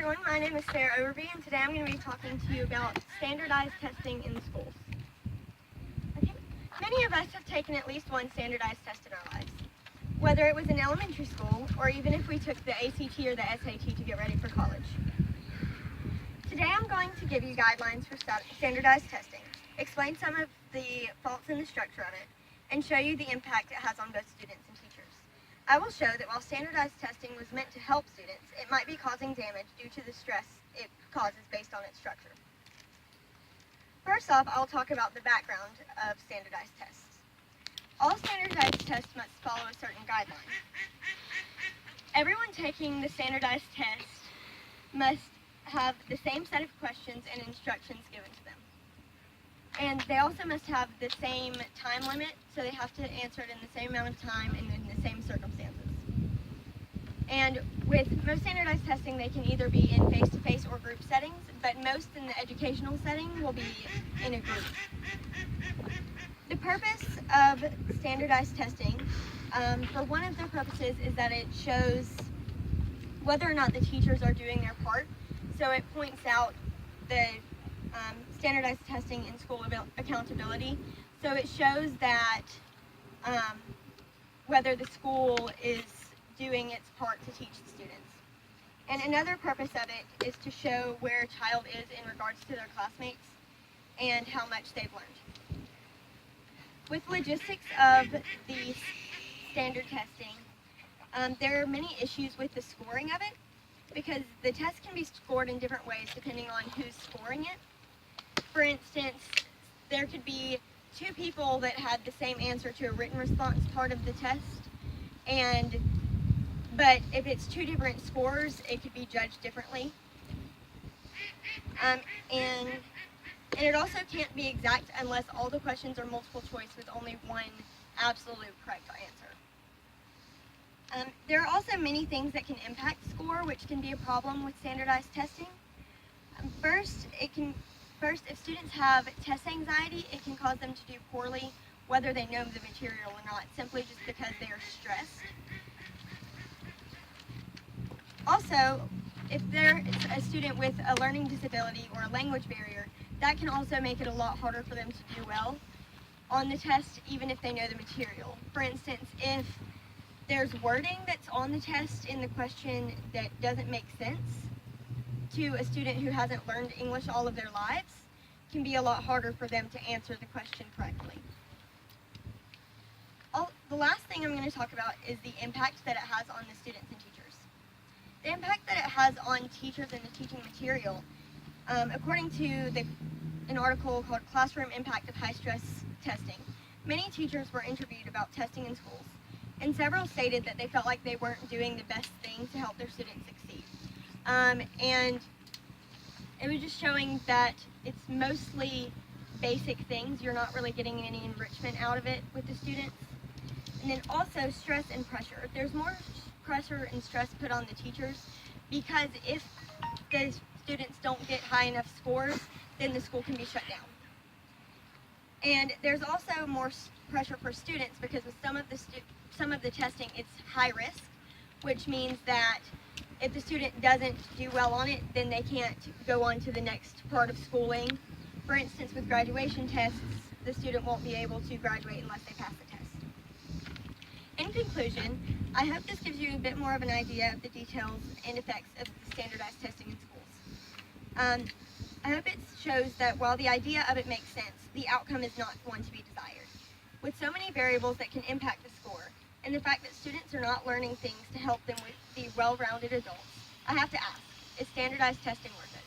everyone, my name is Sarah Overby, and today I'm going to be talking to you about standardized testing in schools. Okay. Many of us have taken at least one standardized test in our lives, whether it was in elementary school or even if we took the ACT or the SAT to get ready for college. Today I'm going to give you guidelines for standardized testing, explain some of the faults in the structure of it, and show you the impact it has on both students and teachers. I will show that while standardized testing was meant to help students, it might be causing damage due to the stress it causes based on its structure. First off, I'll talk about the background of standardized tests. All standardized tests must follow a certain guideline. Everyone taking the standardized test must have the same set of questions and instructions given to them. And they also must have the same time limit, so they have to answer it in the same amount of time and in the same circumstances. And with most standardized testing, they can either be in face-to-face or group settings, but most in the educational setting will be in a group. The purpose of standardized testing, for one of their purposes, is that it shows whether or not the teachers are doing their part. So it points out the standardized testing in school accountability. So it shows that whether the school is doing its part to teach the students. And another purpose of it is to show where a child is in regards to their classmates and how much they've learned. With logistics of the standard testing, there are many issues with the scoring of it, because the test can be scored in different ways depending on who's scoring it. For instance, there could be two people that had the same answer to a written response part of the test, but if it's two different scores, it could be judged differently. And it also can't be exact unless all the questions are multiple choice with only one absolute correct answer. There are also many things that can impact score, which can be a problem with standardized testing. First, if students have test anxiety, it can cause them to do poorly, whether they know the material or not, simply just because they are stressed. Also, if there is a student with a learning disability or a language barrier, that can also make it a lot harder for them to do well on the test, even if they know the material. For instance, if there's wording that's on the test in the question that doesn't make sense to a student who hasn't learned English all of their lives, it can be a lot harder for them to answer the question correctly. The last thing I'm going to talk about is the impact that it has on the students and teachers. The impact that it has on teachers and the teaching material, according to an article called Classroom Impact of High Stress Testing, many teachers were interviewed about testing in schools, and several stated that they felt like they weren't doing the best thing to help their students succeed. And it was just showing that it's mostly basic things. You're not really getting any enrichment out of it with the students. And then also stress and pressure. There's more pressure and stress put on the teachers, because if the students don't get high enough scores, then the school can be shut down. And there's also more pressure for students, because with some of the testing, it's high risk, which means that if the student doesn't do well on it, then they can't go on to the next part of schooling. For instance, with graduation tests, the student won't be able to graduate unless they pass the test. In conclusion, I hope this gives you a bit more of an idea of the details and effects of the standardized testing in schools. I hope it shows that while the idea of it makes sense, the outcome is not one to be desired. With so many variables that can impact the score, and the fact that students are not learning things to help them with be well-rounded adults, I have to ask, is standardized testing worth it?